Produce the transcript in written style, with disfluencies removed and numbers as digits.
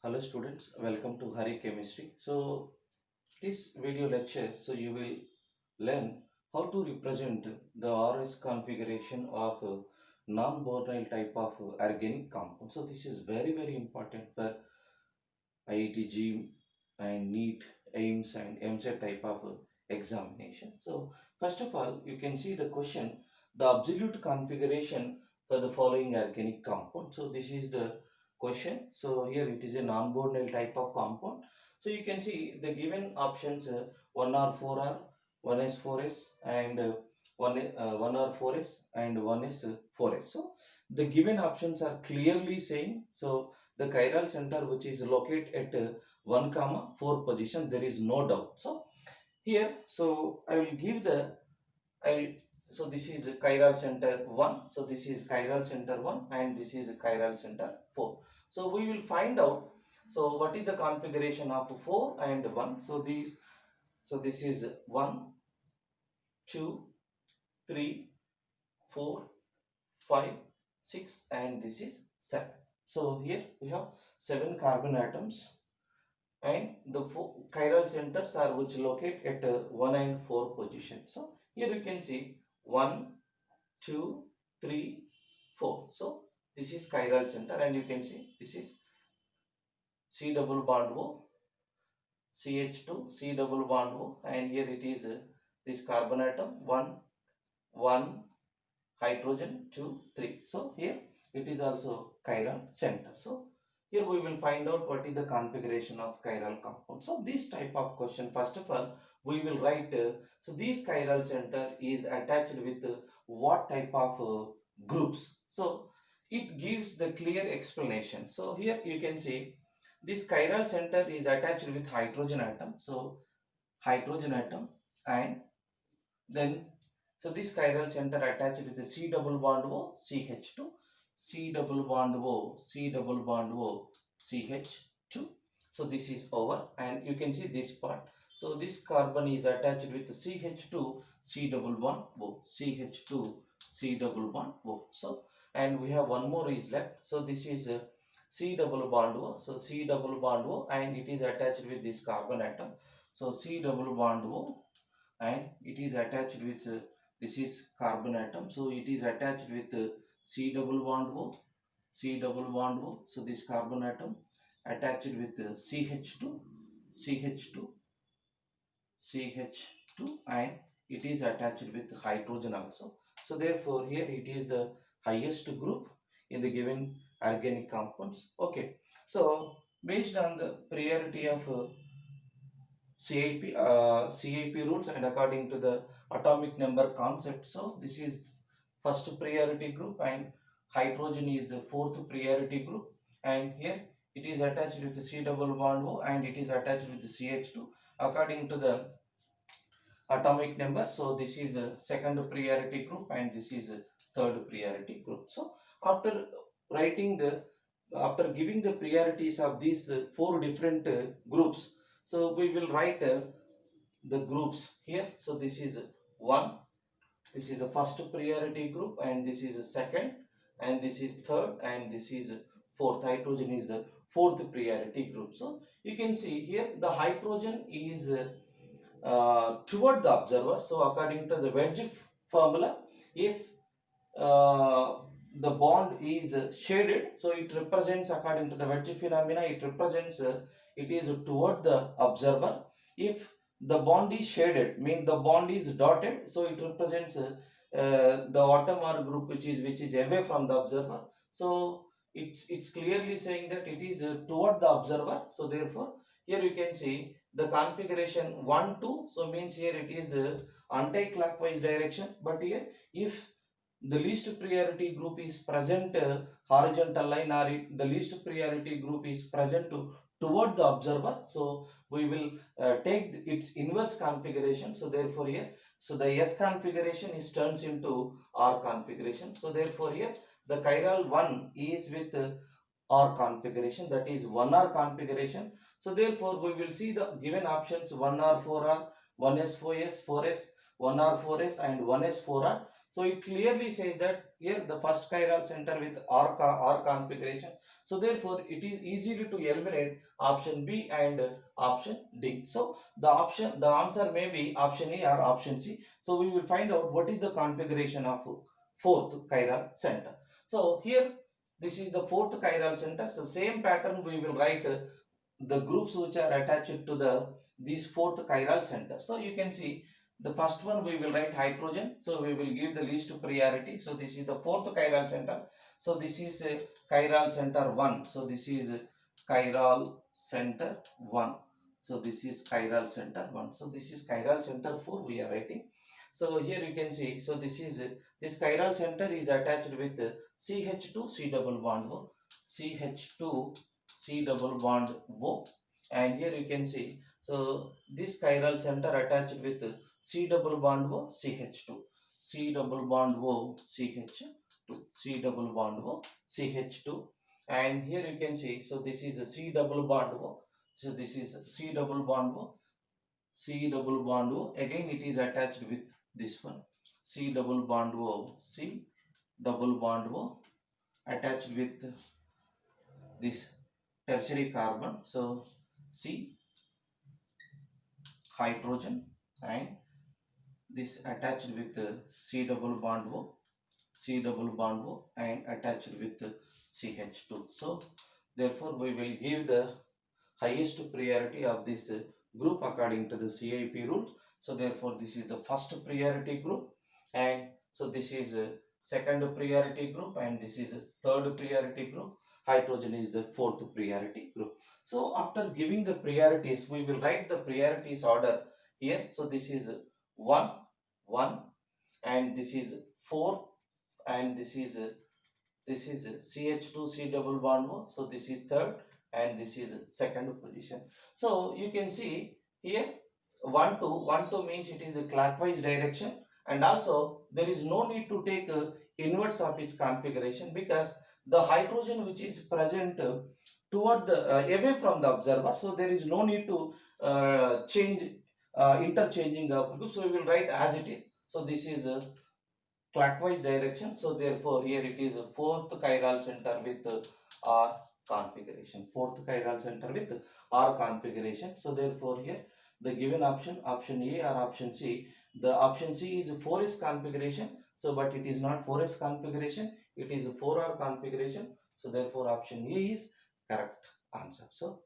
Hello students, welcome to Hari Chemistry. So this video lecture, you will learn how to represent the RS configuration of non-Bourneil type of organic compound. So this is very important for IIT and NEET, AIMS and MSET type of examination. So first of all, you can see the question, the absolute configuration for the following organic compound. So this is the question. So here it is a non-Bourneil type of compound. So you can see the given options 1R4R, 1S4S and 1R4S and 1S4S. So the given options are clearly saying, so the chiral center which is located at 1 comma 4 position, there is no doubt. So here, so I will give the I will, so this is chiral center 1, so this is chiral center 1 and this is chiral center 4. So we will find out, so what is the configuration of 4 and 1. So this is 1 2 3 4 5 6 and this is 7. So here we have 7 carbon atoms and the chiral centers are which locate at 1 and 4 position. So here you can see 1 2 3 4. So this is chiral center and you can see this is C double bond O, CH2, C double bond O, and here it is this carbon atom 1 1 hydrogen 2 3. So here it is also chiral center. So here we will find out what is the configuration of chiral compound. So this type of question, first of all we will write so this chiral center is attached with what type of groups. So it gives the clear explanation. So here you can see this chiral center is attached with hydrogen atom. So hydrogen atom, and then so this chiral center attached with the C double bond O, CH2, C double bond O, C double bond O, CH2. So this is over and you can see this part. So this carbon is attached with the CH2, C double bond O, CH2, C double bond O. So and we have one more is left. So this is C double bond O. So C double bond O and it is attached with this carbon atom. So C double bond O and it is attached with this is carbon atom, so it is attached with C double bond O, C double bond O. So this carbon atom attached with CH2, CH2, CH2 and it is attached with hydrogen also. So therefore here it is the highest group in the given organic compounds. Okay, so based on the priority of CIP rules and according to the atomic number concept. So this is first priority group and hydrogen is the fourth priority group, and here it is attached with the C double bond O and it is attached with the CH2 according to the atomic number. So this is a second priority group and this is a third priority group. So after writing the after giving the priorities of these four different groups, so we will write the groups here. So this is one, this is the first priority group and this is the second and this is third and this is fourth. Hydrogen is the fourth priority group. So you can see here the hydrogen is toward the observer. So according to the wedge formula, if the bond is shaded, so it represents, according to the wedge phenomena, it represents it is toward the observer. If the bond is shaded, means the bond is dotted, so it represents the atom or group which is away from the observer. So it's clearly saying that it is toward the observer. So therefore here you can see the configuration 1 2. So means here it is anti-clockwise direction, but here if the least priority group is present horizontal line, or the least priority group is present toward the observer, so we will take its inverse configuration. So therefore here, so the S configuration is turns into R configuration. So therefore here the chiral 1 is with R configuration, that is 1R configuration. So therefore we will see the given options 1R 4R, 1S 4S, 4S, 1R 4S and 1S 4R. So it clearly says that here the first chiral center with R configuration. So therefore it is easily to eliminate option B and option D. So the answer may be option A or option C. So we will find out what is the configuration of fourth chiral center. So here this is the fourth chiral center. So same pattern we will write the groups which are attached to the these fourth chiral center. So you can see the first one we will write hydrogen. So we will give the least priority. So this is the fourth chiral center. So this is chiral center 1. So this is chiral center 1. So this is chiral center 1. So this is chiral center 4 we are writing. So here you can see, so this is this chiral center is attached with CH2 C double bond O, CH2 C double bond O, and here you can see, so this chiral center attached with C double bond O CH2, C double bond O CH2, C double bond O CH2, and here you can see, so this is a C double bond O, so this is C double bond O, C double bond O, again it is attached with this one, C double bond O, C double bond O attached with this tertiary carbon. So C hydrogen, and this attached with C double bond O, C double bond O, and attached with CH2. So therefore we will give the highest priority of this group according to the CIP rule. So therefore this is the first priority group, and so this is a second priority group, and this is a third priority group. Hydrogen is the fourth priority group. So after giving the priorities, we will write the priorities order here. So this is 1, 1, and this is 4, and this is CH2 C double bond O. So this is third, and this is second position. So you can see here 1 2 1 2 means it is a clockwise direction, and also there is no need to take inverse of its configuration, because the hydrogen which is present toward the away from the observer, so there is no need to change interchanging of groups. So we will write as it is. So this is clockwise direction. So therefore here it is a fourth chiral center with R configuration. Fourth chiral center with R configuration. So therefore here the given option A or option C. The option C is 4s configuration. So but it is not 4s configuration. It is a 4R configuration. So therefore option A is correct answer. So